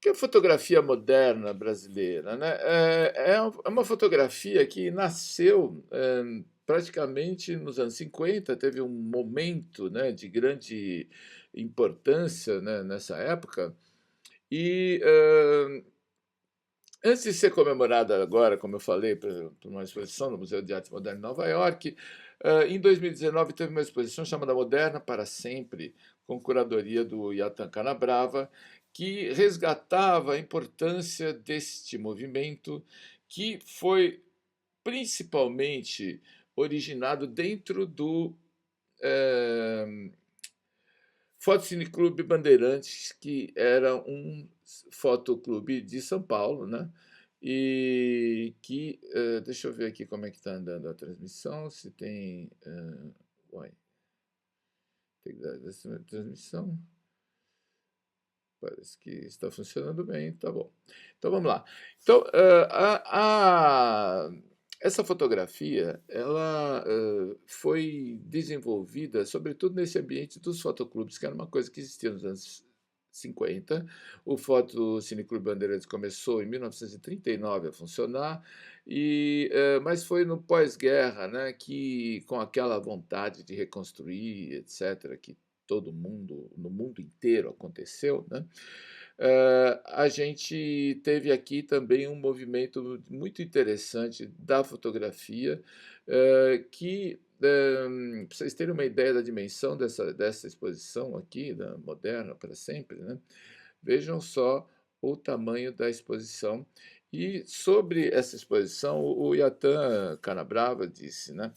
que é a fotografia moderna brasileira, né? É uma fotografia que nasceu praticamente nos anos 50, teve um momento, né, de grande importância, né, nessa época, e antes de ser comemorada agora, como eu falei, por uma exposição no Museu de Arte Moderna em Nova York, em 2019 teve uma exposição chamada Moderna para Sempre, com curadoria do Yatan Canabrava, que resgatava a importância deste movimento, que foi principalmente originado dentro do eh, Fotocine Clube Bandeirantes, que era um fotoclube de São Paulo, né? E que, deixa eu ver aqui como é que está andando a transmissão, se tem, uai, tem que dar essa transmissão, parece que está funcionando bem, tá bom. Então vamos lá. Então, essa fotografia, ela foi desenvolvida, sobretudo nesse ambiente dos fotoclubes, que era uma coisa que existia nos anos 50. O Foto Cine Clube Bandeirantes começou em 1939 a funcionar, mas foi no pós-guerra, né, que com aquela vontade de reconstruir, etc., que todo mundo, no mundo inteiro aconteceu, né? A gente teve aqui também um movimento muito interessante da fotografia, que, para vocês terem uma ideia da dimensão dessa exposição aqui, da Moderna para Sempre, né? Vejam só o tamanho da exposição. E sobre essa exposição, o Yatan Canabrava disse, né?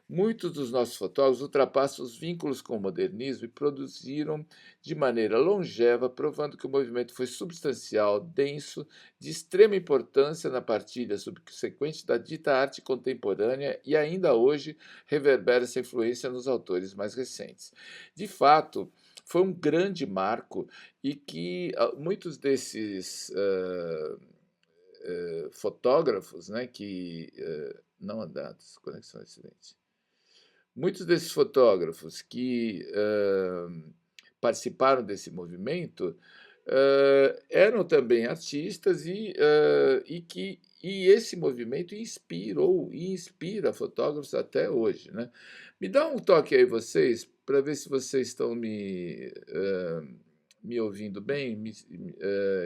Muitos dos nossos fotógrafos ultrapassam os vínculos com o modernismo e produziram de maneira longeva, provando que o movimento foi substancial, denso, de extrema importância na partilha subsequente da dita arte contemporânea e ainda hoje reverbera essa influência nos autores mais recentes. De fato, foi um grande marco e que muitos desses fotógrafos, né, que não andados, conexão excelente. Muitos desses fotógrafos que participaram desse movimento eram também artistas e esse movimento inspirou e inspira fotógrafos até hoje, né? Me dá um toque aí vocês para ver se vocês estão me ouvindo bem.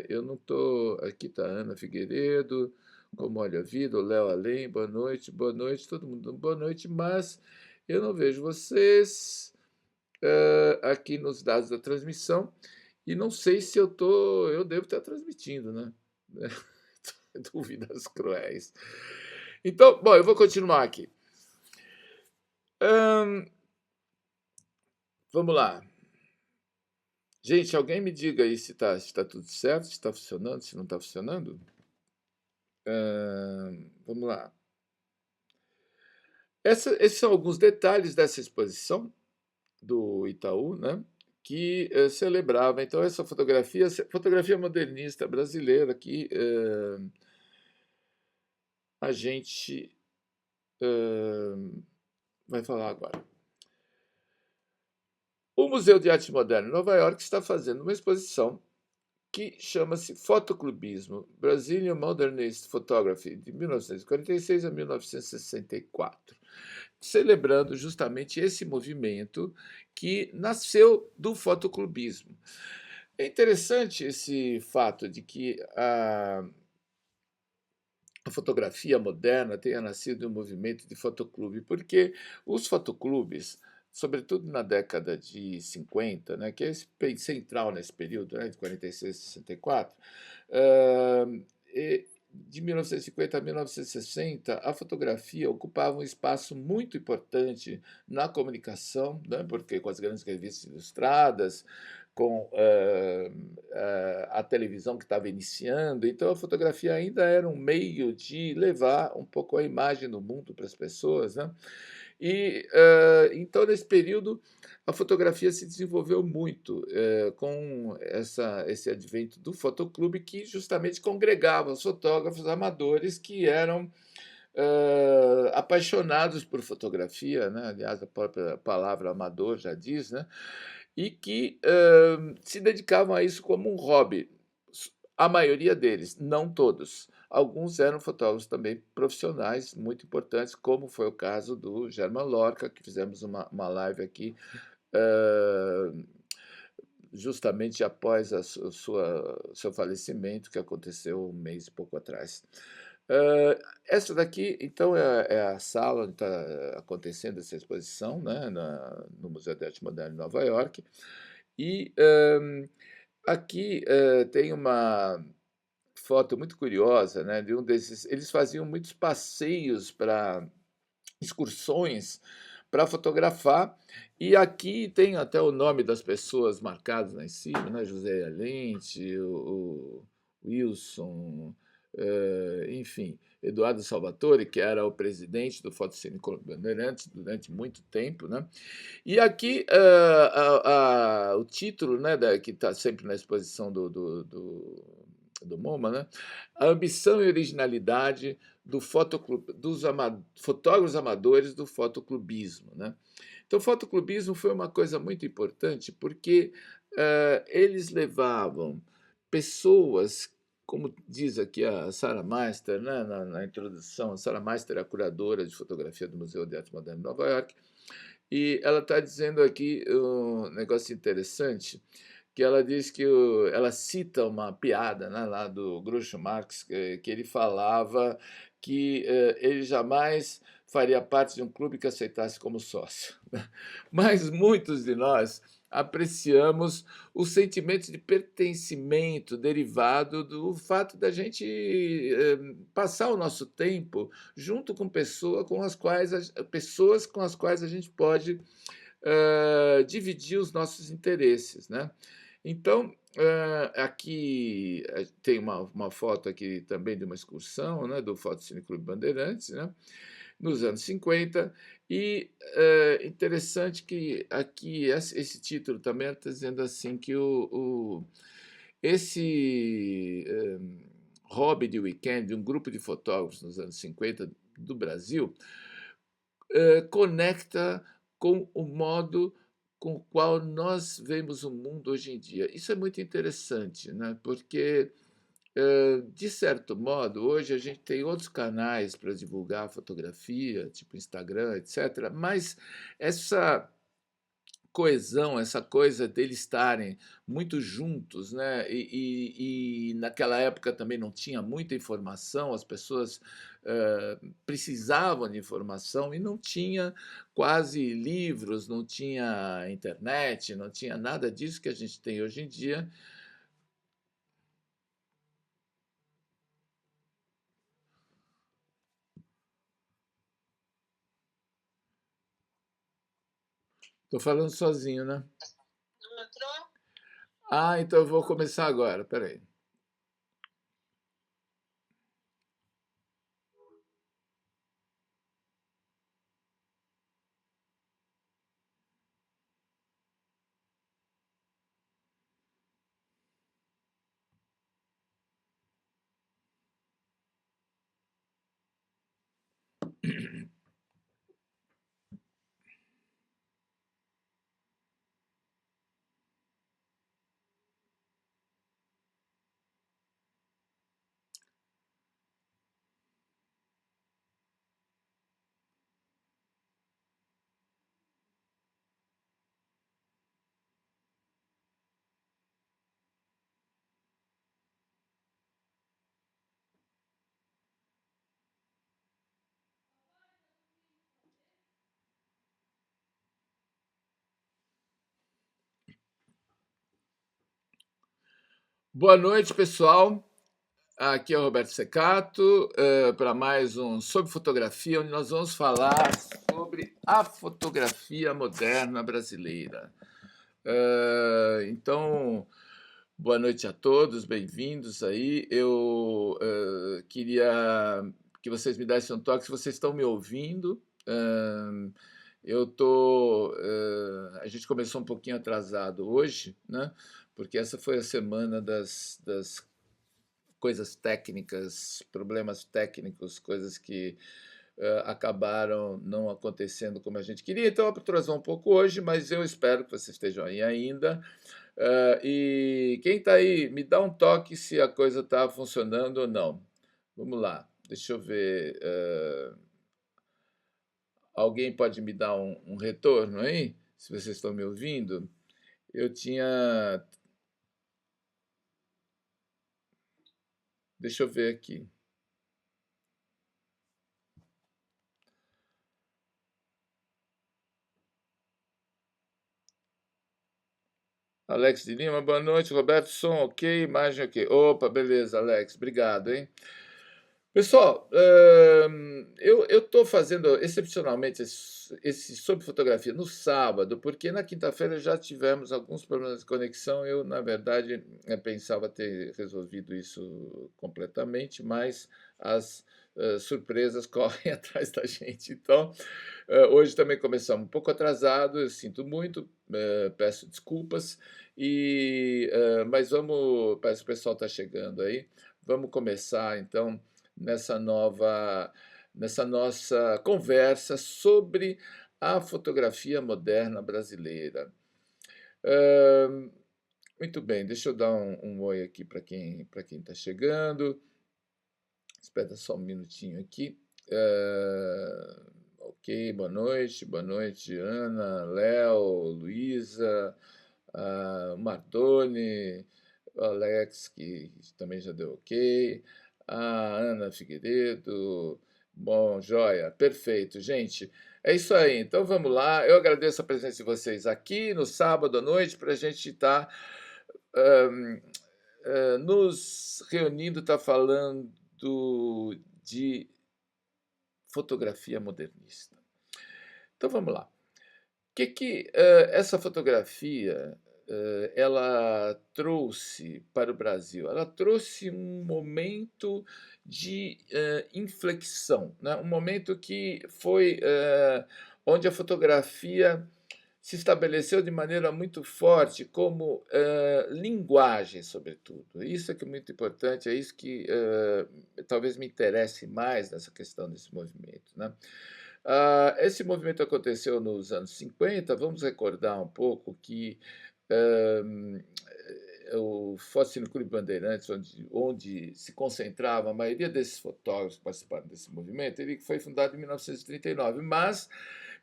Eu não estou. Aqui está Ana Figueiredo, como olha a vida, o Léo Além, boa noite, todo mundo boa noite, mas eu não vejo vocês aqui nos dados da transmissão e não sei se eu devo estar transmitindo, né? Dúvidas cruéis. Então, bom, eu vou continuar aqui. Vamos lá. Gente, alguém me diga aí se tá tudo certo, se está funcionando, se não está funcionando. Vamos lá. Esses são alguns detalhes dessa exposição do Itaú, né? Que celebrava então essa fotografia modernista brasileira que a gente vai falar agora. O Museu de Arte Moderna em Nova York está fazendo uma exposição que chama-se Fotoclubismo, Brazilian Modernist Photography, de 1946 a 1964, celebrando justamente esse movimento que nasceu do fotoclubismo. É interessante esse fato de que a fotografia moderna tenha nascido de um movimento de fotoclube, porque os fotoclubes, sobretudo na década de 50, né, que é central nesse período, né, de 46 a 64, de 1950 a 1960, a fotografia ocupava um espaço muito importante na comunicação, né, porque com as grandes revistas ilustradas, com a televisão que estava iniciando, então a fotografia ainda era um meio de levar um pouco a imagem do mundo para as pessoas, né? E então nesse período a fotografia se desenvolveu muito com esse advento do fotoclube que justamente congregava os fotógrafos amadores que eram apaixonados por fotografia, né? Aliás, a própria palavra amador já diz, né? E que se dedicavam a isso como um hobby. A maioria deles, não todos. Alguns eram fotógrafos também profissionais muito importantes, como foi o caso do Germán Lorca, que fizemos uma live aqui, hã, justamente após seu falecimento, que aconteceu um mês e pouco atrás. Essa daqui, então, é a sala onde está acontecendo essa exposição, né, no Museu de Arte Moderna em Nova York. E aqui tem uma foto muito curiosa, né, de um desses. Eles faziam muitos passeios para excursões para fotografar, e aqui tem até o nome das pessoas marcados lá em cima, né? José Alente, o Wilson, enfim, Eduardo Salvatore, que era o presidente do Fotocine Bandeirantes durante muito tempo, né? E aqui o título, né, que está sempre na exposição do MoMA, né? A ambição e originalidade dos fotógrafos amadores do fotoclubismo, né? Então, o fotoclubismo foi uma coisa muito importante porque eles levavam pessoas, como diz aqui a Sarah Meister, né, na introdução. A Sarah Meister é a curadora de fotografia do Museu de Arte Moderna de Nova York, e ela está dizendo aqui um negócio interessante, que ela diz que ela cita uma piada, né, lá do Groucho Marx, que ele falava que ele jamais faria parte de um clube que aceitasse como sócio. Mas muitos de nós apreciamos o sentimento de pertencimento derivado do fato da gente passar o nosso tempo junto com pessoas com as quais a gente pode dividir os nossos interesses, né? Então, aqui tem uma foto aqui também de uma excursão, né, do Fotocine Clube Bandeirantes, né, nos anos 50, e interessante que aqui esse título também está dizendo assim que esse hobby de weekend de um grupo de fotógrafos nos anos 50 do Brasil conecta com o modo com o qual nós vemos o mundo hoje em dia. Isso é muito interessante, né? Porque, de certo modo, hoje a gente tem outros canais para divulgar a fotografia, tipo Instagram, etc. Mas essa coesão, essa coisa deles estarem muito juntos, né? E naquela época também não tinha muita informação, as pessoas precisavam de informação e não tinha quase livros, não tinha internet, não tinha nada disso que a gente tem hoje em dia. Estou falando sozinho, né? Ah, então eu vou começar agora. Peraí. Boa noite, pessoal. Aqui é o Roberto Secato, para mais um Sobre Fotografia, onde nós vamos falar sobre a fotografia moderna brasileira. Então, boa noite a todos, bem-vindos aí. Eu queria que vocês me dessem um toque se vocês estão me ouvindo. A gente começou um pouquinho atrasado hoje, né? Porque essa foi a semana das coisas técnicas, problemas técnicos, coisas que acabaram não acontecendo como a gente queria. Então, atrasou um pouco hoje, mas eu espero que vocês estejam aí ainda. E quem está aí, me dá um toque se a coisa está funcionando ou não. Vamos lá, deixa eu ver. Alguém pode me dar um retorno aí? Se vocês estão me ouvindo? Eu tinha. Deixa eu ver aqui. Alex de Lima, boa noite. Roberto, som ok, imagem ok. Opa, beleza, Alex, obrigado, hein? Pessoal, eu estou fazendo excepcionalmente esse sobre fotografia no sábado, porque na quinta-feira já tivemos alguns problemas de conexão. Eu, na verdade, pensava ter resolvido isso completamente, mas as surpresas correm atrás da gente. Então, hoje também começamos um pouco atrasado, eu sinto muito, peço desculpas, mas vamos, parece que o pessoal está chegando aí. Vamos começar então nessa nossa conversa sobre a fotografia moderna brasileira. Hã, muito bem, deixa eu dar um oi aqui para quem está chegando. Espera só um minutinho aqui. Ok, boa noite, Ana, Léo, Luísa, Mardoni, o Alex, que também já deu ok, a Ana Figueiredo, bom, joia, perfeito, gente. É isso aí, então vamos lá. Eu agradeço a presença de vocês aqui no sábado à noite para a gente estar nos reunindo, estar falando de fotografia modernista. Então vamos lá. Que essa fotografia ela trouxe para o Brasil? Ela trouxe um momento de inflexão, né? Um momento que foi onde a fotografia se estabeleceu de maneira muito forte como linguagem, sobretudo. Isso é que é muito importante, é isso que talvez me interesse mais nessa questão desse movimento, né? Esse movimento aconteceu nos anos 50. Vamos recordar um pouco que hum, o Fóssil Clube Bandeirantes, onde se concentrava a maioria desses fotógrafos que participaram desse movimento, ele foi fundado em 1939, mas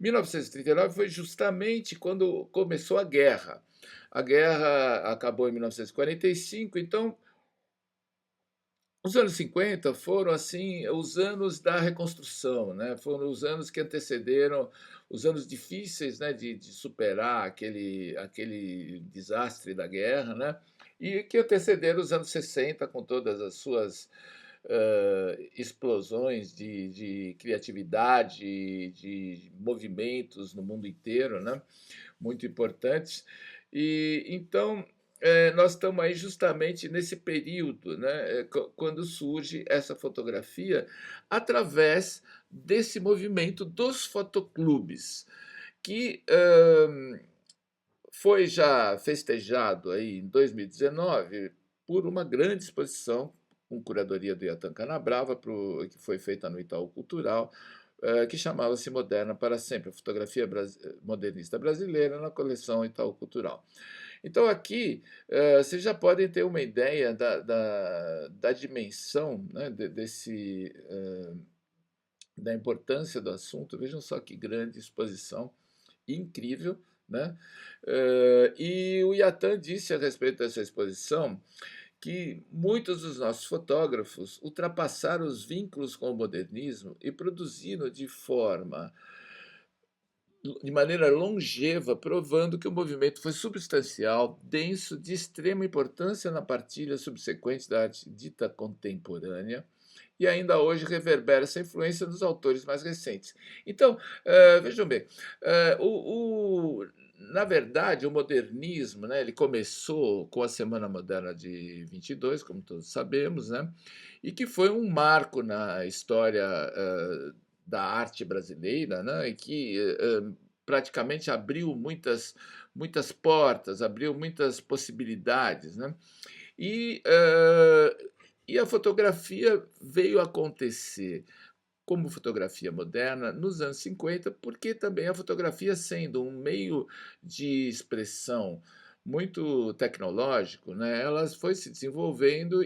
1939 foi justamente quando começou a guerra. A guerra acabou em 1945, então os anos 50 foram assim os anos da reconstrução, né? Foram os anos que antecederam os anos difíceis, né, de superar aquele desastre da guerra, né? E que antecederam os anos 60 com todas as suas explosões de criatividade, de movimentos no mundo inteiro, né? Muito importantes. E então nós estamos aí justamente nesse período, né, quando surge essa fotografia através desse movimento dos fotoclubes, que foi já festejado aí em 2019 por uma grande exposição com curadoria do Iatan Canabrava, que foi feita no Itaú Cultural, que chamava-se Moderna para Sempre, a fotografia modernista brasileira na coleção Itaú Cultural. Então, aqui vocês já podem ter uma ideia da dimensão, né, da importância do assunto. Vejam só que grande exposição, incrível, né? E o Iatan disse a respeito dessa exposição que muitos dos nossos fotógrafos ultrapassaram os vínculos com o modernismo e produziram de maneira longeva, provando que o movimento foi substancial, denso, de extrema importância na partilha subsequente da arte dita contemporânea, e ainda hoje reverbera essa influência nos autores mais recentes. Então, vejam bem, na verdade, o modernismo, né, ele começou com a Semana Moderna de 22, como todos sabemos, né, e que foi um marco na história da arte brasileira, né, e que praticamente abriu muitas portas, abriu muitas possibilidades, né? E, e a fotografia veio acontecer como fotografia moderna nos anos 50, porque também a fotografia sendo um meio de expressão muito tecnológico, né, ela foi se desenvolvendo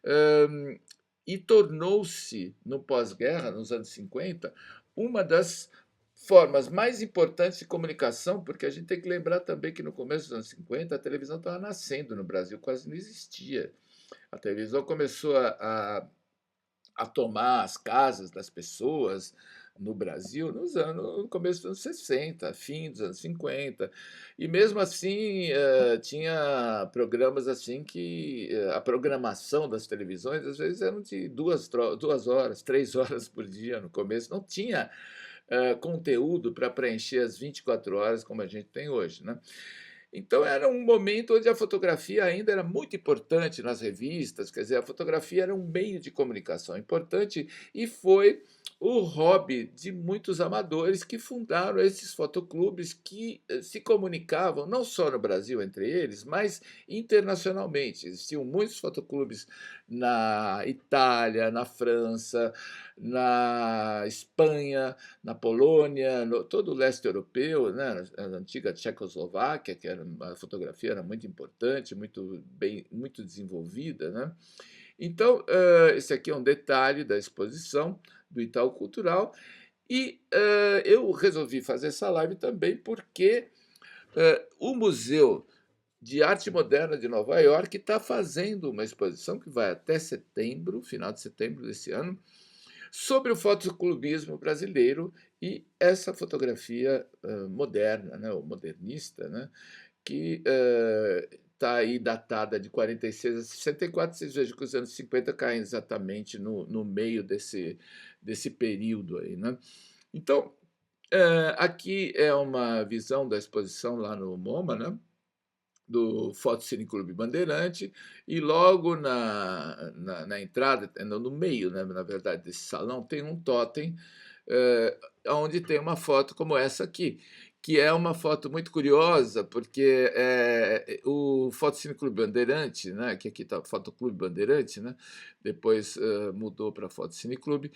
hã, e tornou-se, no pós-guerra, nos anos 50, uma das formas mais importantes de comunicação, porque a gente tem que lembrar também que no começo dos anos 50 a televisão estava nascendo no Brasil, quase não existia. A televisão começou a tomar as casas das pessoas no Brasil no começo dos anos 60, fim dos anos 50. E mesmo assim, tinha programas assim que a programação das televisões às vezes eram de 2 horas, 3 horas por dia no começo. Não tinha conteúdo para preencher as 24 horas como a gente tem hoje, né? Então era um momento onde a fotografia ainda era muito importante nas revistas, quer dizer, a fotografia era um meio de comunicação importante e foi o hobby de muitos amadores que fundaram esses fotoclubes que se comunicavam não só no Brasil entre eles, mas internacionalmente. Existiam muitos fotoclubes na Itália, na França, na Espanha, na Polônia, todo o leste europeu, né, a antiga Tchecoslováquia, que era a fotografia era muito importante, muito bem, muito desenvolvida, né? Então, esse aqui é um detalhe da exposição do Itaú Cultural e eu resolvi fazer essa live também porque o Museu de Arte Moderna de Nova York está fazendo uma exposição que vai até setembro, final de setembro desse ano, sobre o fotoclubismo brasileiro e essa fotografia moderna, né, ou modernista, né, que está aí datada de 46 a 64. Vocês vejam que os anos 50 caem exatamente no meio desse período aí, né? Então, aqui é uma visão da exposição lá no MoMA, né? Do Fotocine Clube Bandeirante, e logo na entrada, no meio, né, na verdade, desse salão, tem um totem, onde tem uma foto como essa aqui, que é uma foto muito curiosa, porque o Fotocine Clube Bandeirante, né, que aqui está Fotoclube Bandeirante, né, depois mudou para Fotocine Clube,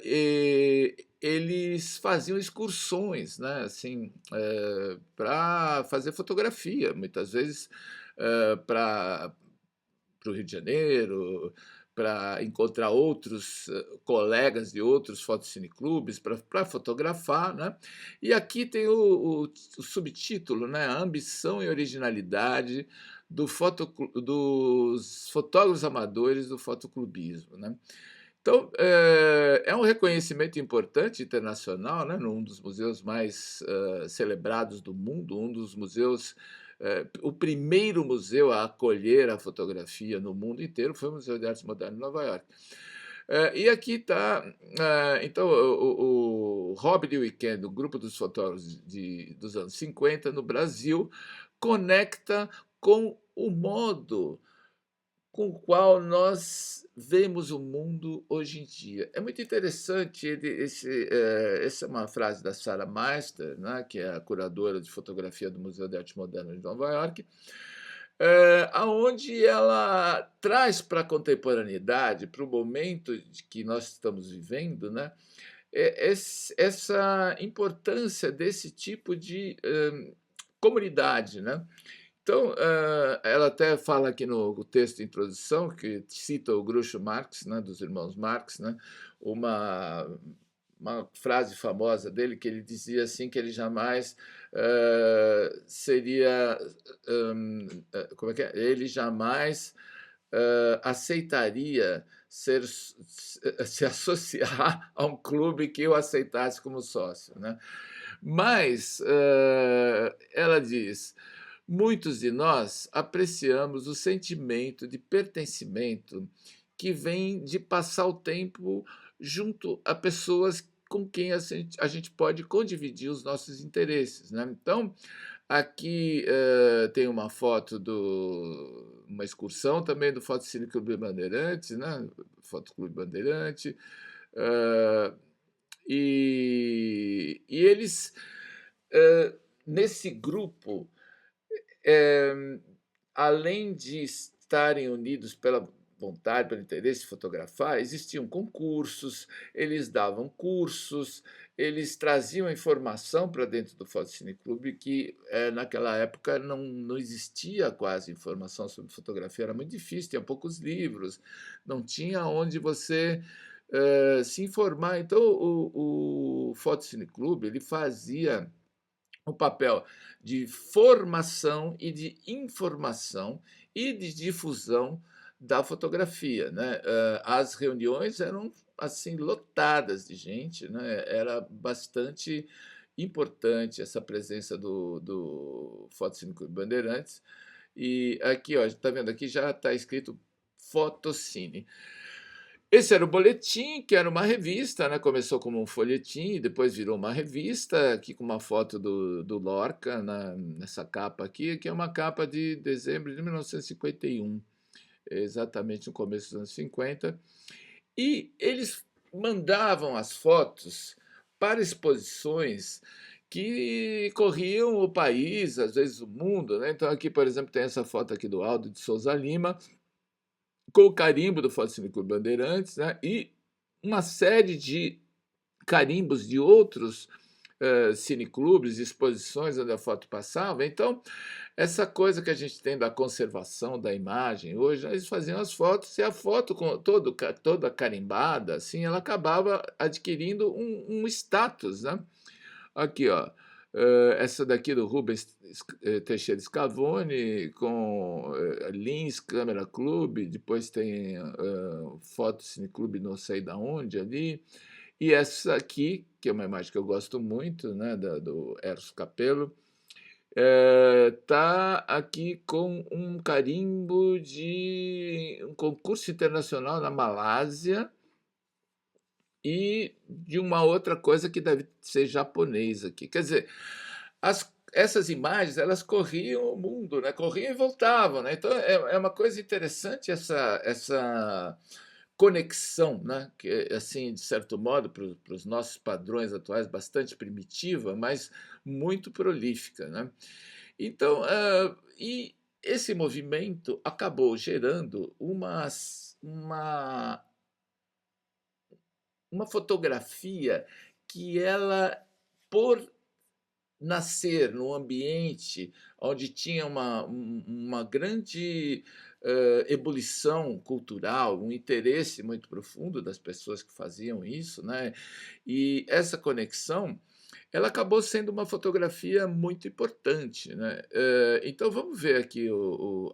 e eles faziam excursões, né, assim, para fazer fotografia, muitas vezes para o Rio de Janeiro, para encontrar outros colegas de outros fotocineclubes, para fotografar, né? E aqui tem o subtítulo, né? A ambição e originalidade dos fotógrafos amadores do fotoclubismo, né? Então, é um reconhecimento importante internacional, né, num dos museus mais celebrados do mundo, um dos museus, o primeiro museu a acolher a fotografia no mundo inteiro foi o Museu de Arte Moderna de Nova York. E aqui está, então, o Hobby de Weekend, o grupo dos fotógrafos dos anos 50 no Brasil, conecta com o modo com o qual nós vemos o mundo hoje em dia. É muito interessante essa é uma frase da Sarah Meister, né, que é a curadora de fotografia do Museu de Arte Moderna de Nova York, aonde ela traz para a contemporaneidade, para o momento de que nós estamos vivendo, né, essa importância desse tipo de comunidade, né? Então, ela até fala aqui no texto de introdução, que cita o Groucho Marx, né, dos irmãos Marx, né, uma, uma frase famosa dele, que ele dizia assim que ele jamais seria, como é que é? Ele jamais aceitaria se associar a um clube que o aceitasse como sócio, né? Mas ela diz: muitos de nós apreciamos o sentimento de pertencimento que vem de passar o tempo junto a pessoas com quem a gente pode condividir os nossos interesses, né? Então, aqui tem uma foto uma excursão também do Fotocine Clube Bandeirantes, né? Fotoclube Bandeirante. eh, e eles, nesse grupo, eh, além de estarem unidos pela vontade, pelo interesse de fotografar, existiam concursos, eles davam cursos, eles traziam informação para dentro do Fotocine Clube que, naquela época não existia quase informação sobre fotografia, era muito difícil, tinha poucos livros, não tinha onde você, se informar. Então o Fotocine Clube, ele fazia o papel de formação e de informação e de difusão da fotografia, né. As reuniões eram, assim, lotadas de gente, né, era bastante importante essa presença do Fotocine Clube Bandeirantes. E aqui, ó, tá vendo aqui já está escrito Fotocine. Esse era o boletim, que era uma revista, né? Começou como um folhetim, depois virou uma revista, aqui com uma foto do Lorca nessa capa aqui, que é uma capa de dezembro de 1951, exatamente no começo dos anos 50. E eles mandavam as fotos para exposições que corriam o país, às vezes o mundo, né? Então aqui, por exemplo, tem essa foto aqui do Aldo de Souza Lima, com o carimbo do Fotocine Clube Bandeirantes, né, e uma série de carimbos de outros cineclubes, exposições onde a foto passava. Então, essa coisa que a gente tem da conservação da imagem hoje, eles faziam as fotos e a foto toda carimbada, assim, ela acabava adquirindo um status, né? Aqui, ó. Essa daqui do Rubens Teixeira Scavone, com Lins Câmera Clube, depois tem Foto Cine Clube não sei da onde ali. E essa aqui, que é uma imagem que eu gosto muito, né, do Eros Capello, tá aqui com um carimbo de um concurso internacional na Malásia, e de uma outra coisa que deve ser japonês aqui. Quer dizer, essas imagens, elas corriam o mundo, né? Corriam e voltavam, né? Então é uma coisa interessante essa conexão, né? Que assim, de certo modo, para os nossos padrões atuais, bastante primitiva, mas muito prolífica, né? Então, e esse movimento acabou gerando uma fotografia que ela, por nascer num ambiente onde tinha uma grande ebulição cultural, um interesse muito profundo das pessoas que faziam isso, né? E essa conexão, ela acabou sendo uma fotografia muito importante, né? Então vamos ver aqui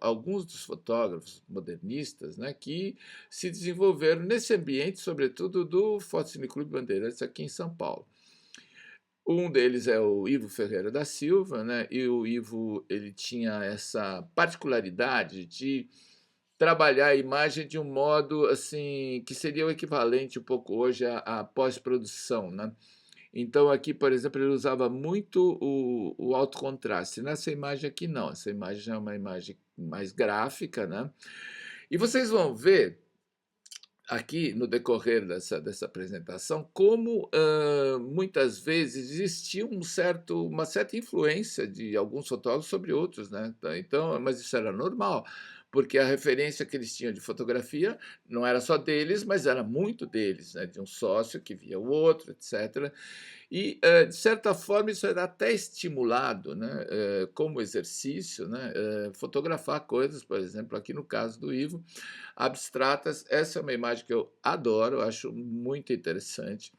alguns dos fotógrafos modernistas, né, que se desenvolveram nesse ambiente, sobretudo do Fotocine Clube Bandeirantes aqui em São Paulo. Um deles é o Ivo Ferreira da Silva, né? E o Ivo, ele tinha essa particularidade de trabalhar a imagem de um modo assim que seria o equivalente um pouco hoje à pós-produção, né? Então aqui, por exemplo, ele usava muito o alto contraste. Nessa imagem aqui não, essa imagem já é uma imagem mais gráfica, né? E vocês vão ver aqui no decorrer dessa apresentação como muitas vezes existia uma certa influência de alguns fotógrafos sobre outros, né? Então, mas isso era normal, porque a referência que eles tinham de fotografia não era só deles, mas era muito deles, né? De um sócio que via o outro, etc. E, de certa forma, isso era até estimulado, né, como exercício, né, fotografar coisas, por exemplo, aqui no caso do Ivo, abstratas. Essa é uma imagem que eu adoro, acho muito interessante,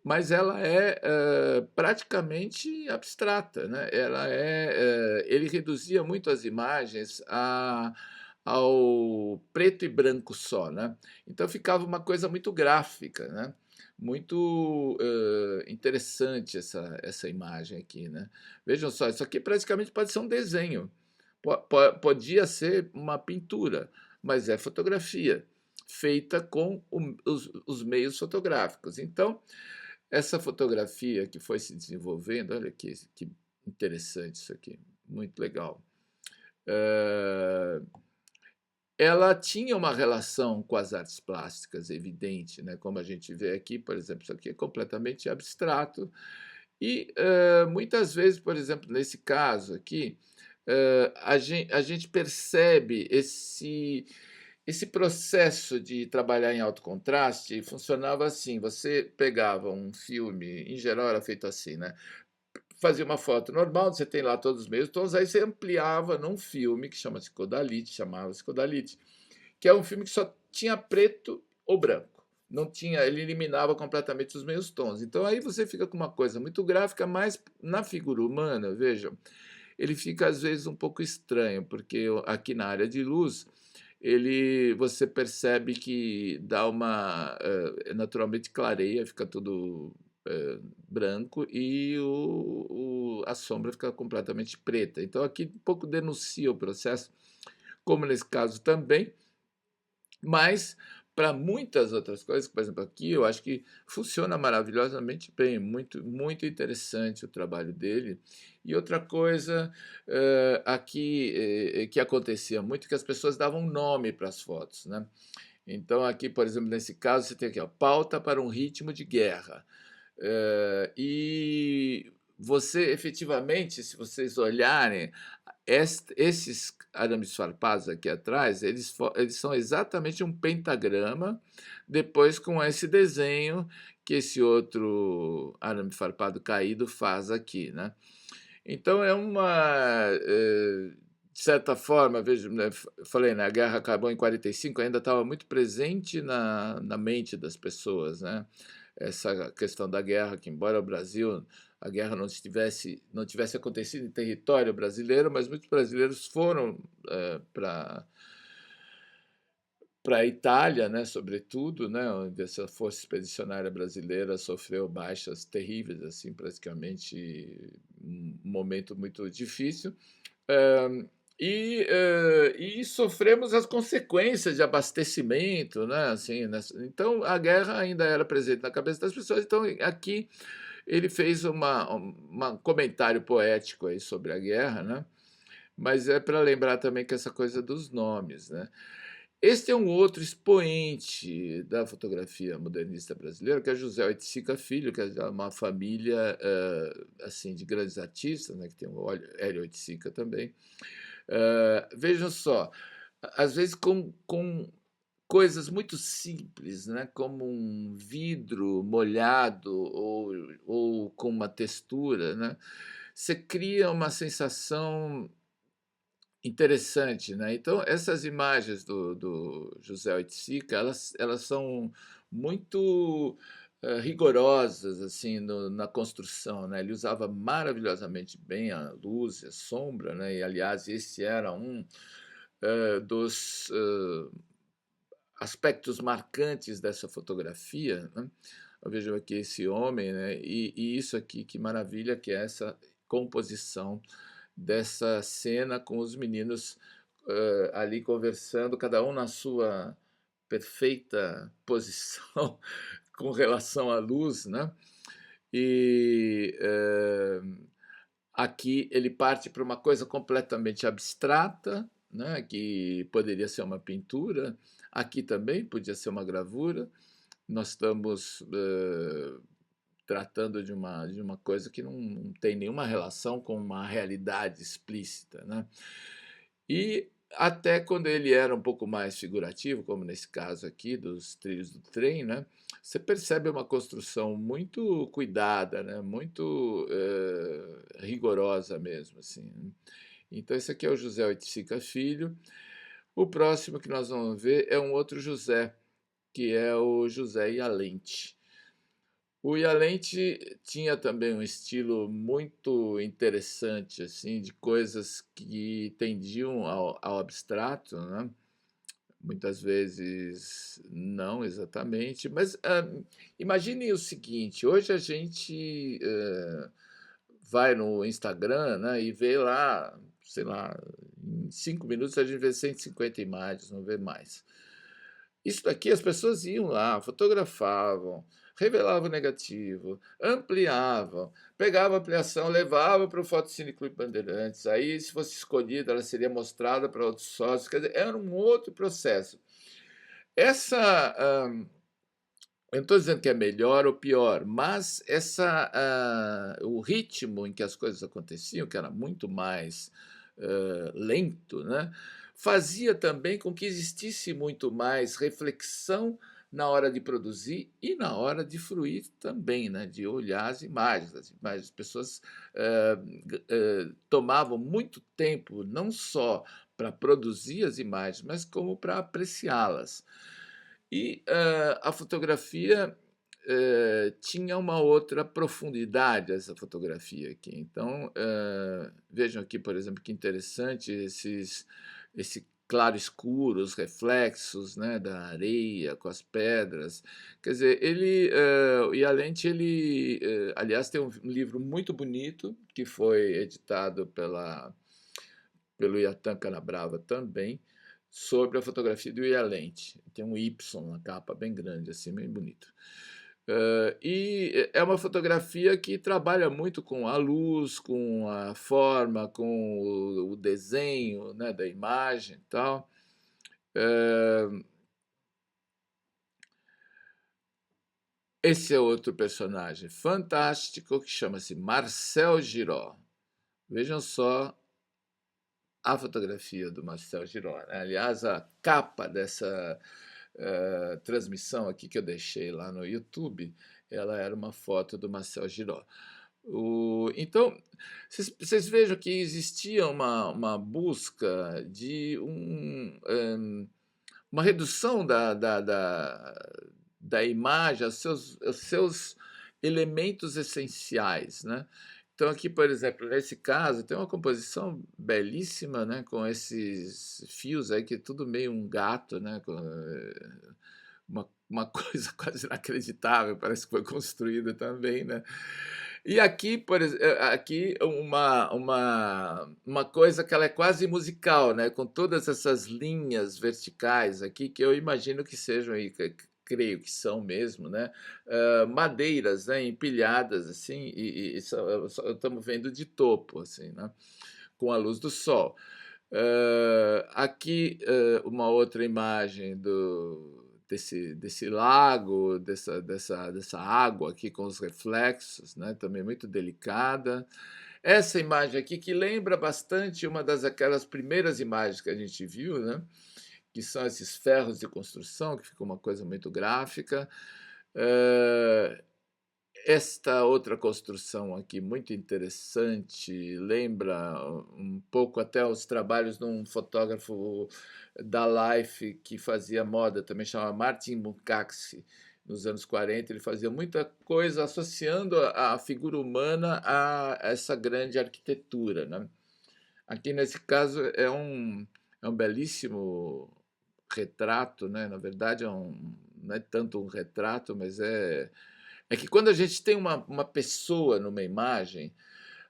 mas ela é praticamente abstrata, né? Ele reduzia muito as imagens ao preto e branco só, né? Então ficava uma coisa muito gráfica, né? Muito interessante essa imagem aqui, né? Vejam só, isso aqui praticamente pode ser um desenho, podia ser uma pintura, mas é fotografia feita com os meios fotográficos. Então, essa fotografia que foi se desenvolvendo, olha que interessante isso aqui, muito legal. Ela tinha uma relação com as artes plásticas evidente, né? Como a gente vê aqui, por exemplo, isso aqui é completamente abstrato. E muitas vezes, por exemplo, nesse caso aqui, a gente percebe esse processo de trabalhar em alto contraste funcionava assim: você pegava um filme, em geral era feito assim, né? Fazia uma foto normal, você tem lá todos os meios tons, aí você ampliava num filme que chama-se Kodalite, chamava-se Kodalite, que é um filme que só tinha preto ou branco. Não tinha, ele eliminava completamente os meios tons. Então aí você fica com uma coisa muito gráfica, mas na figura humana, vejam, ele fica às vezes um pouco estranho, porque aqui na área de luz, você percebe que dá uma, naturalmente clareia, fica tudo branco e a sombra fica completamente preta. Então aqui um pouco denuncia o processo, como nesse caso também, mas para muitas outras coisas, por exemplo, aqui eu acho que funciona maravilhosamente bem, muito, muito interessante o trabalho dele. E outra coisa aqui que acontecia muito, que as pessoas davam nome para as fotos, né? Então aqui, por exemplo, nesse caso, você tem aqui, ó, pauta para um ritmo de guerra. E você, efetivamente, se vocês olharem, esses arames farpados aqui atrás, eles são exatamente um pentagrama, depois com esse desenho que esse outro arame farpado caído faz aqui, né? Então é de certa forma, vejo, né, falei, né, a guerra acabou em 45, ainda estava muito presente na mente das pessoas, né? Essa questão da guerra, que embora o Brasil, a guerra não tivesse acontecido em território brasileiro, mas muitos brasileiros foram para a Itália, né, sobretudo, né, onde essa força expedicionária brasileira sofreu baixas terríveis, assim, praticamente um momento muito difícil. Eh, e sofremos as consequências de abastecimento, né? Assim, então a guerra ainda era presente na cabeça das pessoas. Então aqui ele fez um comentário poético aí sobre a guerra, né? Mas é para lembrar também que essa coisa dos nomes, né? Este é um outro expoente da fotografia modernista brasileira, que é José Oiticica Filho, que é uma família assim de grandes artistas, né? Que tem o Hélio Oiticica também. Vejam só, às vezes com coisas muito simples, né? Como um vidro molhado ou com uma textura, né? Você cria uma sensação interessante, né? Então, essas imagens do José Oiticica, elas são muito rigorosas assim na construção, né? Ele usava maravilhosamente bem a luz e a sombra, né? E aliás, esse era um dos aspectos marcantes dessa fotografia, né? Eu vejo aqui esse homem, né? E isso aqui, que maravilha que é essa composição dessa cena com os meninos ali conversando, cada um na sua perfeita posição com relação à luz, né? E aqui ele parte para uma coisa completamente abstrata, né? Que poderia ser uma pintura, aqui também podia ser uma gravura. Nós estamos tratando de uma coisa que não tem nenhuma relação com uma realidade explícita, né? E até quando ele era um pouco mais figurativo, como nesse caso aqui dos trilhos do trem, né? Você percebe uma construção muito cuidada, né? Muito rigorosa mesmo, assim. Então esse aqui é o José Oiticica Filho. O próximo que nós vamos ver é um outro José, que é o José Ialente. O Ialente tinha também um estilo muito interessante, assim, de coisas que tendiam ao abstrato, né? Muitas vezes não exatamente, mas imagine o seguinte: hoje a gente vai no Instagram, né, e vê lá, sei lá, em 5 minutos a gente vê 150 imagens, não vê mais. Isso daqui as pessoas iam lá, fotografavam, revelavam o negativo, ampliavam, pegavam a ampliação, levava para o Fotocine Clube Bandeirantes. Aí, se fosse escolhida, ela seria mostrada para outros sócios. Quer dizer, era um outro processo. Essa, eu não estou dizendo que é melhor ou pior, mas o ritmo em que as coisas aconteciam, que era muito mais lento, né? fazia também com que existisse muito mais reflexão na hora de produzir e na hora de fruir também, né, de olhar as imagens. As pessoas tomavam muito tempo, não só para produzir as imagens, mas como para apreciá-las. E a fotografia tinha uma outra profundidade, essa fotografia aqui. Então, vejam aqui, por exemplo, que interessante esse claro escuro, os reflexos, né, da areia com as pedras. Quer dizer, e a lente, aliás, tem um livro muito bonito que foi editado pelo Iatan Canabrava também, sobre a fotografia do Ialente. Tem um Y na capa, bem grande, assim, bem bonito. E é uma fotografia que trabalha muito com a luz, com a forma, com o desenho, né, da imagem e tal. Esse é outro personagem fantástico que chama-se Marcel Giraud. Vejam só a fotografia do Marcel Giraud, né? Aliás, a capa dessa transmissão aqui que eu deixei lá no YouTube, ela era uma foto do Marcel Giraud. Então, vocês vejam que existia uma busca de uma redução da imagem aos seus elementos essenciais, né? Então, aqui, por exemplo, nesse caso, tem uma composição belíssima, né, com esses fios aí, que é tudo meio um gato, né, com uma coisa quase inacreditável, parece que foi construída também, né? E aqui, aqui uma coisa que ela é quase musical, né, com todas essas linhas verticais aqui, que eu imagino que sejam aí, creio que são mesmo, né, madeiras, né, empilhadas assim, e estamos vendo de topo, assim, né, com a luz do sol. Aqui uma outra imagem desse lago, dessa água aqui com os reflexos, né, também muito delicada. Essa imagem aqui que lembra bastante uma aquelas primeiras imagens que a gente viu, né, que são esses ferros de construção, que fica uma coisa muito gráfica. Esta outra construção aqui, muito interessante, lembra um pouco até os trabalhos de um fotógrafo da Life que fazia moda, também chamava Martin Munkacs, nos anos 40. Ele fazia muita coisa associando a figura humana a essa grande arquitetura, né? Aqui, nesse caso, é um belíssimo retrato, né? Na verdade, não é tanto um retrato, mas é que quando a gente tem uma pessoa numa imagem,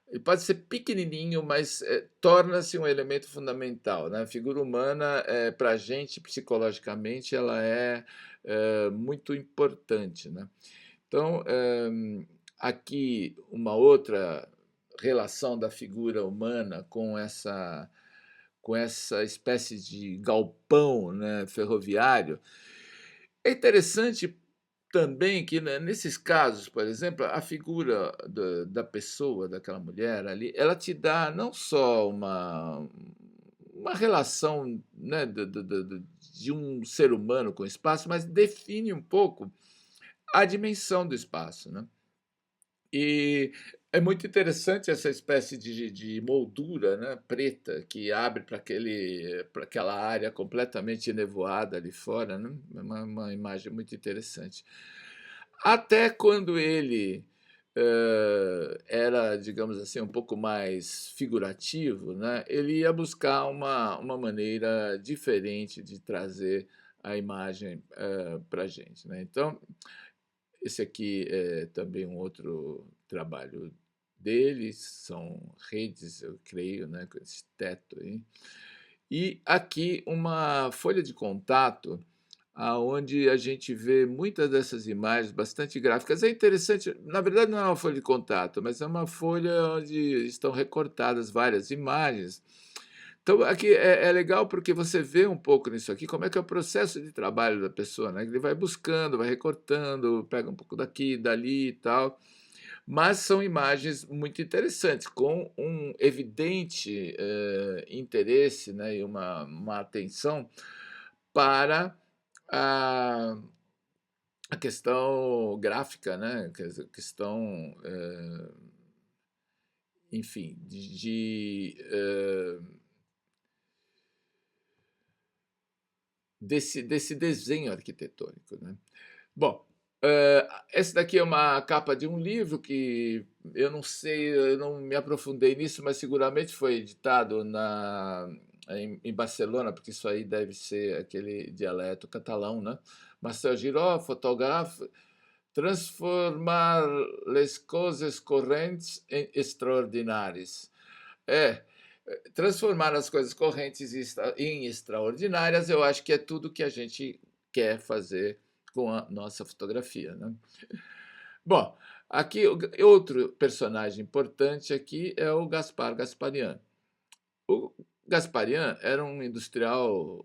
ele pode ser pequenininho, mas torna-se um elemento fundamental, né? A figura humana, para a gente, psicologicamente, ela é muito importante, né? Então, aqui uma outra relação da figura humana com essa espécie de galpão, né, ferroviário. É interessante também que, né, nesses casos, por exemplo, a figura da pessoa, daquela mulher ali, ela te dá não só uma relação, né, de um ser humano com o espaço, mas define um pouco a dimensão do espaço, né? E é muito interessante essa espécie de moldura, né, preta, que abre para aquela área completamente nevoada ali fora, né? É uma imagem muito interessante. Até quando ele era, digamos assim, um pouco mais figurativo, né, ele ia buscar uma maneira diferente de trazer a imagem para a gente, né? Então, esse aqui é também um outro trabalho deles, são redes, eu creio, né, com esse teto aí. E aqui uma folha de contato, aonde a gente vê muitas dessas imagens bastante gráficas. É interessante, na verdade não é uma folha de contato, mas é uma folha onde estão recortadas várias imagens. Então, aqui é legal porque você vê um pouco nisso aqui como é que é o processo de trabalho da pessoa, né? Ele vai buscando, vai recortando, pega um pouco daqui, dali e tal. mas são imagens muito interessantes, com um evidente interesse, né, e uma atenção para a, a questão gráfica, né, a questão, enfim, desse desenho arquitetônico, né? Bom, essa daqui é uma capa de um livro que eu não sei, eu não me aprofundei nisso, mas seguramente foi editado em Barcelona, porque isso aí deve ser aquele dialeto catalão, né? Marcel Giraud, fotógrafo, transformar les causes correntes em extraordinárias. É, transformar as coisas correntes em extraordinárias, eu acho que é tudo que a gente quer fazer com a nossa fotografia, né? Bom, aqui outro personagem importante aqui é o Gaspar Gasparian. O Gasparian era um industrial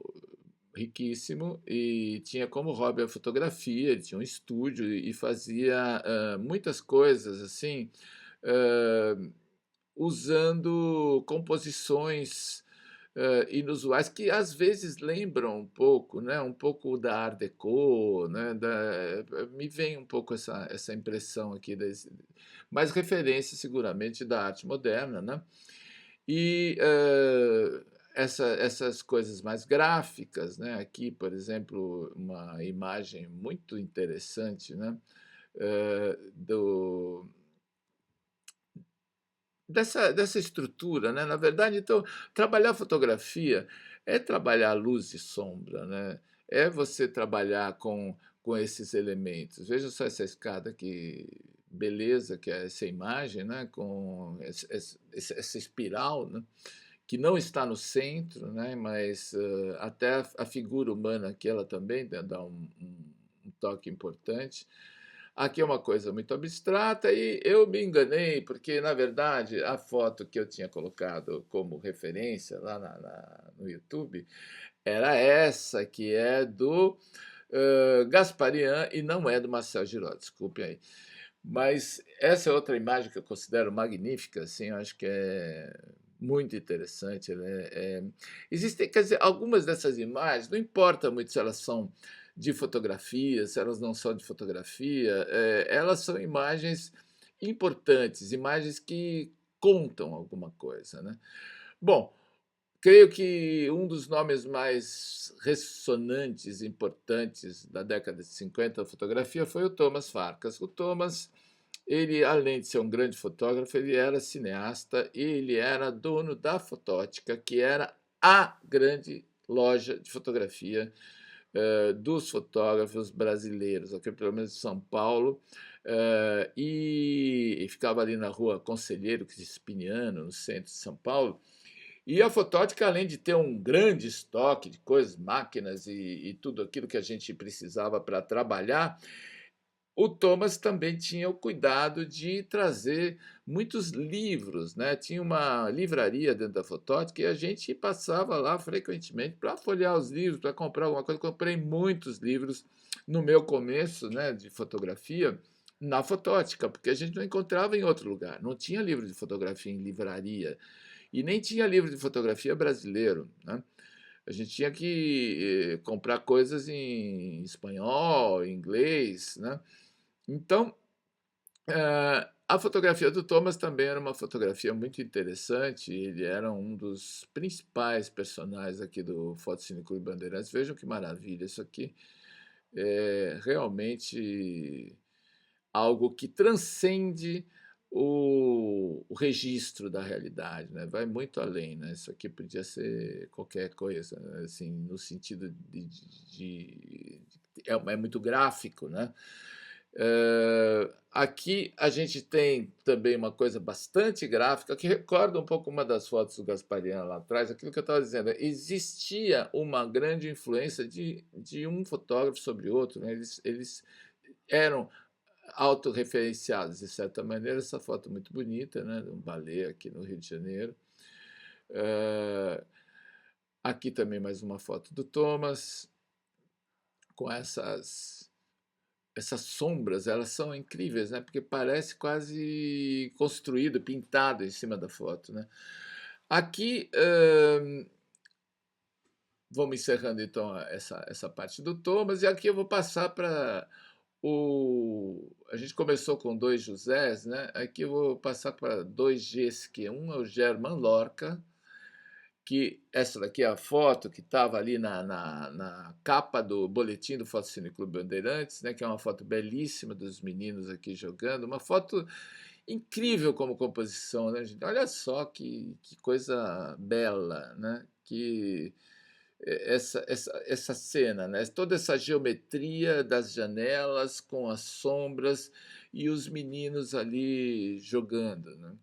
riquíssimo e tinha como hobby a fotografia, ele tinha um estúdio e fazia muitas coisas assim, uh, usando composições inusuais que às vezes lembram um pouco, né, um pouco da Art Deco, né, me vem um pouco essa impressão aqui, mas referência seguramente da arte moderna, né? E essas coisas mais gráficas, né? Aqui, por exemplo, uma imagem muito interessante, né? Do dessa estrutura, né? Na verdade, então, trabalhar fotografia é trabalhar luz e sombra, né? É você trabalhar com esses elementos. Veja só essa escada que beleza que é essa imagem, né? Com essa espiral, né? Que não está no centro, né? Mas até a figura humana aqui ela também dá um toque importante. Aqui é uma coisa muito abstrata e eu me enganei, porque, na verdade, a foto que eu tinha colocado como referência lá no YouTube era essa, que é do Gasparian e não é do Marcel Giraud, desculpe aí. Mas essa é outra imagem que eu considero magnífica, assim, eu acho que é muito interessante, né? Existem, quer dizer, algumas dessas imagens, não importa muito se elas são de fotografia, se elas não são de fotografia, elas são imagens importantes, imagens que contam alguma coisa, né? Bom, creio que um dos nomes mais ressonantes, importantes da década de 50 da fotografia foi o Thomas Farkas. O Thomas, ele, além de ser um grande fotógrafo, ele era cineasta e ele era dono da Fotótica, que era a grande loja de fotografia dos fotógrafos brasileiros, aqui pelo menos de São Paulo, e ficava ali na rua Conselheiro Crispiniano, no centro de São Paulo. E a Fotótica, além de ter um grande estoque de coisas, máquinas e tudo aquilo que a gente precisava para trabalhar, o Thomas também tinha o cuidado de trazer muitos livros, né? Tinha uma livraria dentro da Fotótica e a gente passava lá frequentemente para folhear os livros, para comprar alguma coisa. Comprei muitos livros no meu começo, né, de fotografia na Fotótica, porque a gente não encontrava em outro lugar. Não tinha livro de fotografia em livraria e nem tinha livro de fotografia brasileiro, né? A gente tinha que comprar coisas em espanhol, em inglês, né? Então, a fotografia do Thomas também era uma fotografia muito interessante. Ele era um dos principais personagens aqui do Fotocine Clube Bandeirantes. Vejam que maravilha, isso aqui é realmente algo que transcende o registro da realidade, né? Vai muito além, né? Isso aqui podia ser qualquer coisa, né? Assim, no sentido é muito gráfico, né? Aqui a gente tem também uma coisa bastante gráfica que recorda um pouco uma das fotos do Gasparian lá atrás, aquilo que eu estava dizendo. Existia uma grande influência de um fotógrafo sobre outro, né? Eles eram autorreferenciados, de certa maneira. Essa foto muito bonita, né? De um balé aqui no Rio de Janeiro. Aqui também mais uma foto do Thomas, com essas essas sombras, elas são incríveis, né? Porque parece quase construído, pintado em cima da foto, né? Aqui, vamos encerrando então essa parte do Thomas, e aqui eu vou passar para o. A gente começou com dois Josés, né? Aqui eu vou passar para dois Gs, que um é o Germán Lorca, que essa daqui é a foto que estava ali na capa do boletim do Fotocine Clube Bandeirantes, né, que é uma foto belíssima dos meninos aqui jogando, uma foto incrível como composição, né, gente? Olha só que coisa bela, né? Que essa cena, né? Toda essa geometria das janelas com as sombras e os meninos ali jogando, né?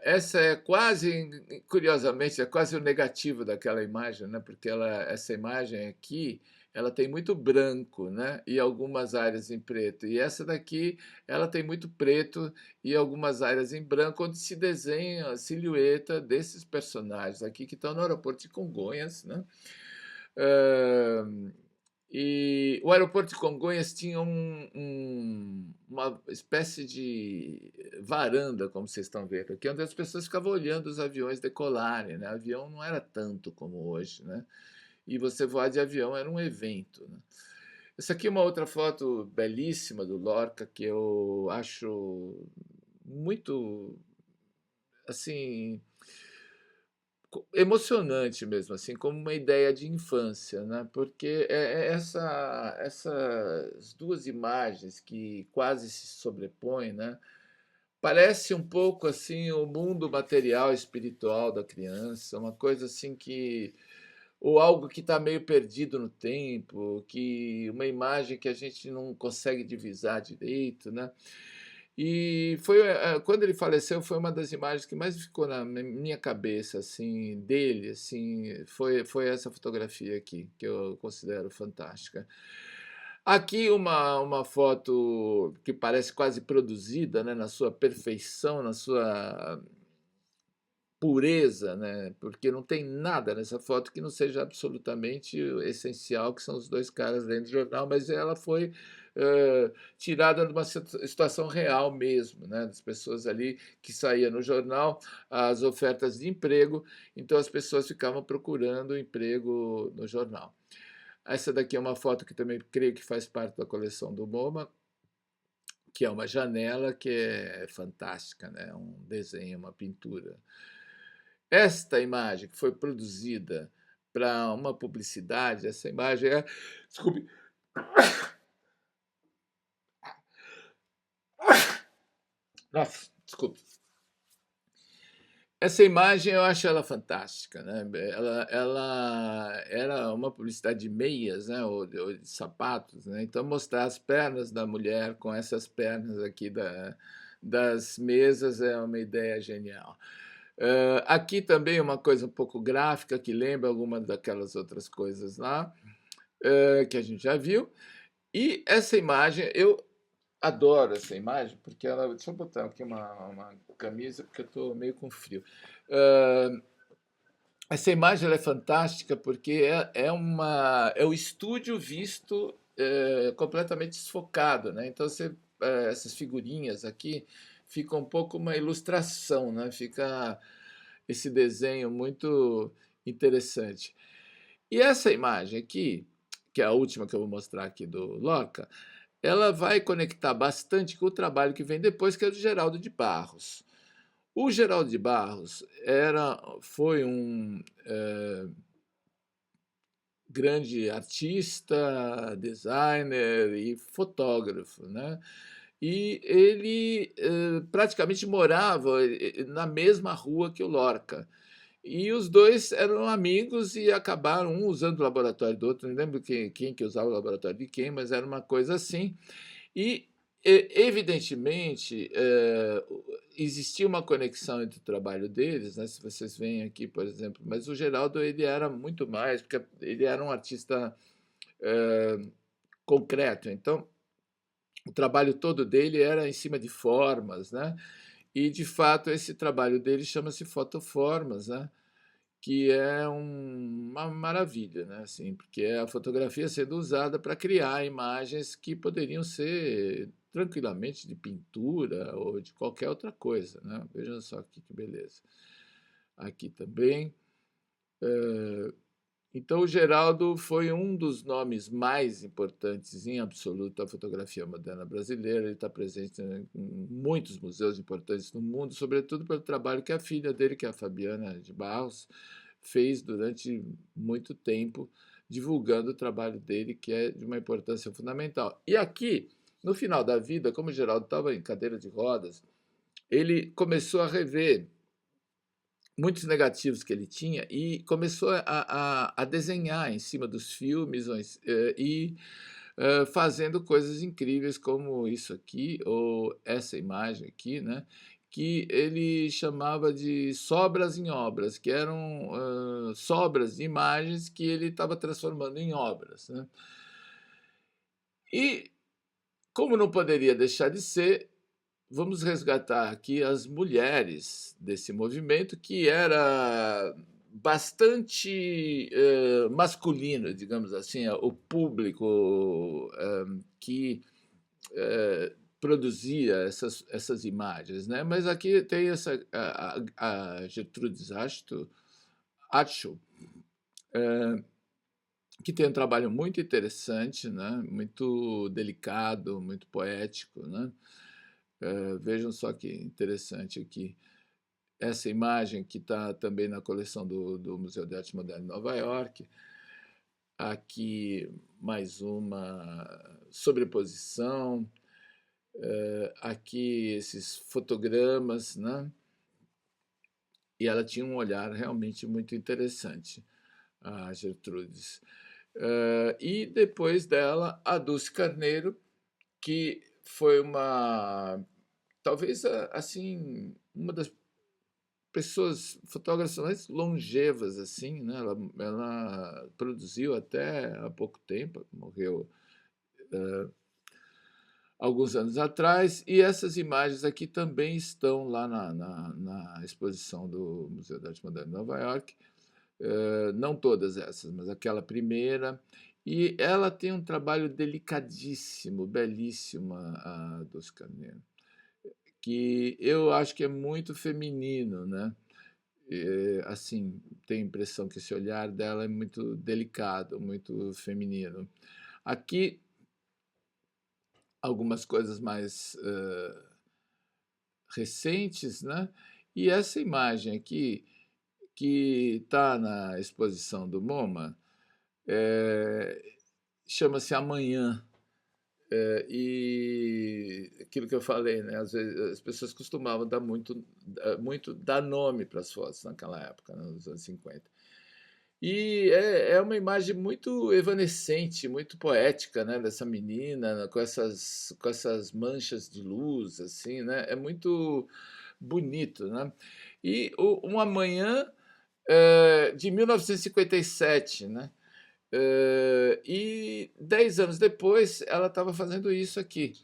Essa é quase, curiosamente, é quase o negativo daquela imagem, né? Porque essa imagem aqui, ela tem muito branco, né? E algumas áreas em preto. E essa daqui, ela tem muito preto e algumas áreas em branco, onde se desenha a silhueta desses personagens aqui que estão no aeroporto de Congonhas, né? Uh, e o aeroporto de Congonhas tinha uma espécie de varanda, como vocês estão vendo aqui, onde as pessoas ficavam olhando os aviões decolarem, né? O avião não era tanto como hoje, né? E você voar de avião era um evento, né? Essa aqui é uma outra foto belíssima do Lorca que eu acho muito, assim, emocionante mesmo, assim, como uma ideia de infância, né? Porque essas duas imagens que quase se sobrepõem, né? Parece um pouco assim o mundo material espiritual da criança, uma coisa assim que ou algo que está meio perdido no tempo, que uma imagem que a gente não consegue divisar direito, né? E foi quando ele faleceu foi uma das imagens que mais ficou na minha cabeça assim dele, assim, foi essa fotografia aqui que eu considero fantástica. Aqui uma foto que parece quase produzida, né, na sua perfeição, na sua pureza, né? Porque não tem nada nessa foto que não seja absolutamente essencial, que são os dois caras dentro do jornal, mas ela foi tirada de uma situação real mesmo, né? Das pessoas ali que saía no jornal as ofertas de emprego, então as pessoas ficavam procurando emprego no jornal. Essa daqui é uma foto que também creio que faz parte da coleção do MoMA, que é uma janela que é fantástica, né? Um desenho, uma pintura. Esta imagem que foi produzida para uma publicidade, essa imagem é. Desculpe. Nossa, desculpe. Essa imagem eu acho ela fantástica, né? Ela era uma publicidade de meias, né? Ou de sapatos, né? Então mostrar as pernas da mulher com essas pernas aqui das mesas é uma ideia genial. Aqui também uma coisa um pouco gráfica que lembra alguma daquelas outras coisas lá, que a gente já viu. E essa imagem, eu adoro essa imagem, porque ela. Deixa eu botar aqui uma camisa, porque eu estou meio com frio. Uh, essa imagem ela é fantástica porque é o estúdio visto completamente desfocado, né? Então essas figurinhas aqui ficam um pouco uma ilustração, né? Fica esse desenho muito interessante. E essa imagem aqui, que é a última que eu vou mostrar aqui do Lorca, ela vai conectar bastante com o trabalho que vem depois, que é do Geraldo de Barros. O Geraldo de Barros foi um grande artista, designer e fotógrafo, né? E ele praticamente morava na mesma rua que o Lorca. E os dois eram amigos e acabaram um usando o laboratório do outro, não lembro quem que usava o laboratório de quem, mas era uma coisa assim. E, evidentemente, existia uma conexão entre o trabalho deles, né? Se vocês veem aqui, por exemplo, mas o Geraldo ele era muito mais, porque ele era um artista concreto, então o trabalho todo dele era em cima de formas, né? E de fato esse trabalho dele chama-se fotoformas, né? que é uma maravilha, né? Assim, porque é a fotografia sendo usada para criar imagens que poderiam ser tranquilamente de pintura ou de qualquer outra coisa, né? Vejam só aqui que beleza. Aqui também. Então, o Geraldo foi um dos nomes mais importantes em absoluto da fotografia moderna brasileira. Ele está presente em muitos museus importantes no mundo, sobretudo pelo trabalho que a filha dele, que é a Fabiana de Barros, fez durante muito tempo, divulgando o trabalho dele, que é de uma importância fundamental. E aqui, no final da vida, como o Geraldo estava em cadeira de rodas, ele começou a rever muitos negativos que ele tinha e começou a desenhar em cima dos filmes e fazendo coisas incríveis como isso aqui ou essa imagem aqui, né? Que ele chamava de sobras em obras, que eram sobras de imagens que ele estava transformando em obras, né? E, como não poderia deixar de ser, vamos resgatar aqui as mulheres desse movimento, que era bastante masculino, digamos assim, o público que produzia essas imagens, né? Mas aqui tem a Gertrudes Atcho, que tem um trabalho muito interessante, né? Muito delicado, muito poético, né? Vejam só que interessante aqui. Essa imagem que está também na coleção do Museu de Arte Moderna de Nova York. Aqui mais uma sobreposição. Aqui esses fotogramas, né? E ela tinha um olhar realmente muito interessante, a Gertrudes. E depois dela, a Dulce Carneiro, que foi talvez assim, uma das pessoas, fotógrafas mais longevas, assim, né? Ela produziu até há pouco tempo, morreu alguns anos atrás, e essas imagens aqui também estão lá na exposição do Museu de Arte Moderna de Nova York. Não todas essas, mas aquela primeira. E ela tem um trabalho delicadíssimo, belíssimo, a Dulce Carneiro, que eu acho que é muito feminino, né? Assim, tenho a impressão que esse olhar dela é muito delicado, muito feminino. Aqui, algumas coisas mais recentes, né? E essa imagem aqui, que está na exposição do MoMA, chama-se Amanhã. E aquilo que eu falei, né? Às vezes as pessoas costumavam dar muito dar nome para as fotos naquela época, né? Nos anos 50. E é uma imagem muito evanescente, muito poética, né? Dessa menina né, com essas manchas de luz, assim, né? É muito bonito, né? E um amanhã de 1957, né? E 10 anos depois, ela estava fazendo isso aqui,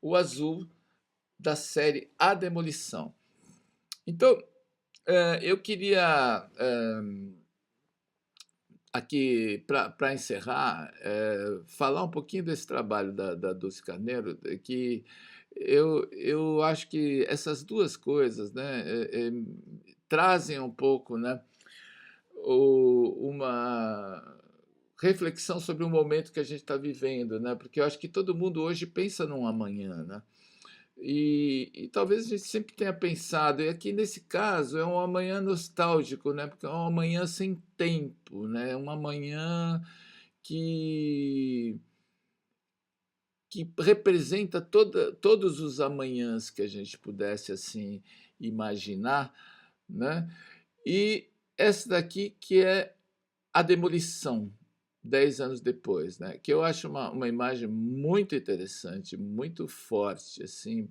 o azul da série A Demolição. Então, eu queria, aqui, para encerrar, falar um pouquinho desse trabalho da Dulce Carneiro, que eu acho que essas duas coisas, né, trazem um pouco, né, uma reflexão sobre o momento que a gente está vivendo, né? Porque eu acho que todo mundo hoje pensa num amanhã, né? E talvez a gente sempre tenha pensado, e aqui nesse caso é um amanhã nostálgico, né? Porque é um amanhã sem tempo, né? É um amanhã que, que representa todos os amanhãs que a gente pudesse assim imaginar, né? E essa daqui que é a demolição, 10 anos depois, né? Que eu acho uma imagem muito interessante, muito forte, assim,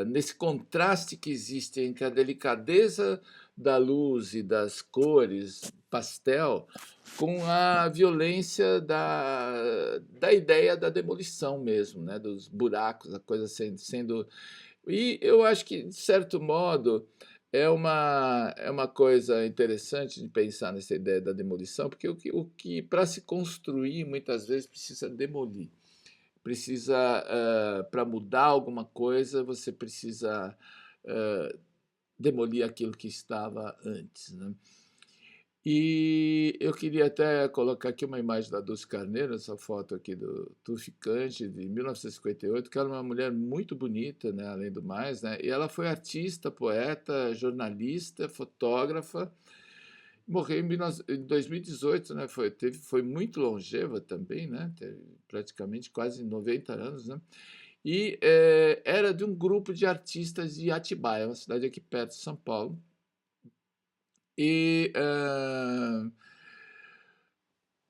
nesse contraste que existe entre a delicadeza da luz e das cores pastel com a violência da ideia da demolição mesmo, né? Dos buracos, a coisa sendo. E eu acho que, de certo modo, é uma coisa interessante de pensar nessa ideia da demolição, porque o que para se construir, muitas vezes precisa demolir. Precisa, para mudar alguma coisa, você precisa, hã, demolir aquilo que estava antes, né. E eu queria até colocar aqui uma imagem da Dulce Carneiro, essa foto aqui do Tufficante, de 1958, que ela é uma mulher muito bonita, né, além do mais, né, e ela foi artista, poeta, jornalista, fotógrafa, morreu em 2018, né, foi muito longeva também, né, teve praticamente quase 90 anos, né, e era de um grupo de artistas de Atibaia, uma cidade aqui perto de São Paulo, e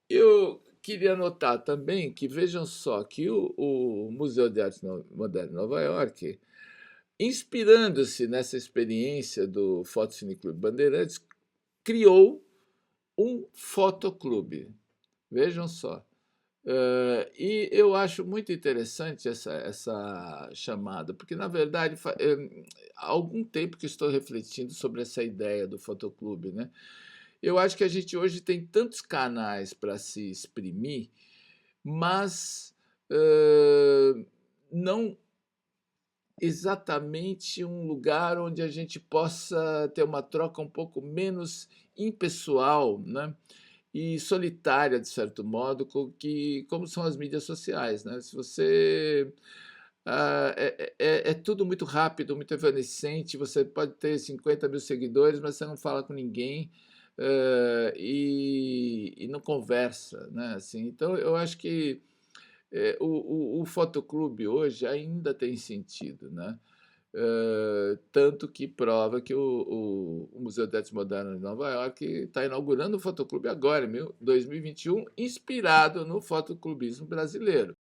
eu queria notar também que, vejam só, que o Museu de Arte Moderna de Nova York, inspirando-se nessa experiência do Fotocine Clube Bandeirantes, criou um fotoclube. Vejam só. E eu acho muito interessante essa chamada, porque, na verdade, há algum tempo que estou refletindo sobre essa ideia do fotoclube, né? Eu acho que a gente hoje tem tantos canais para se exprimir, mas não exatamente um lugar onde a gente possa ter uma troca um pouco menos impessoal, né? E solitária, de certo modo, como são as mídias sociais, né? Se você é tudo muito rápido, muito evanescente. Você pode ter 50.000 seguidores, mas você não fala com ninguém, e não conversa, né? Assim, então, eu acho que o fotoclube hoje ainda tem sentido, né? Tanto que prova que o Museu de Arte Moderna de Nova York está inaugurando o fotoclube agora, em 2021, inspirado no fotoclubismo brasileiro.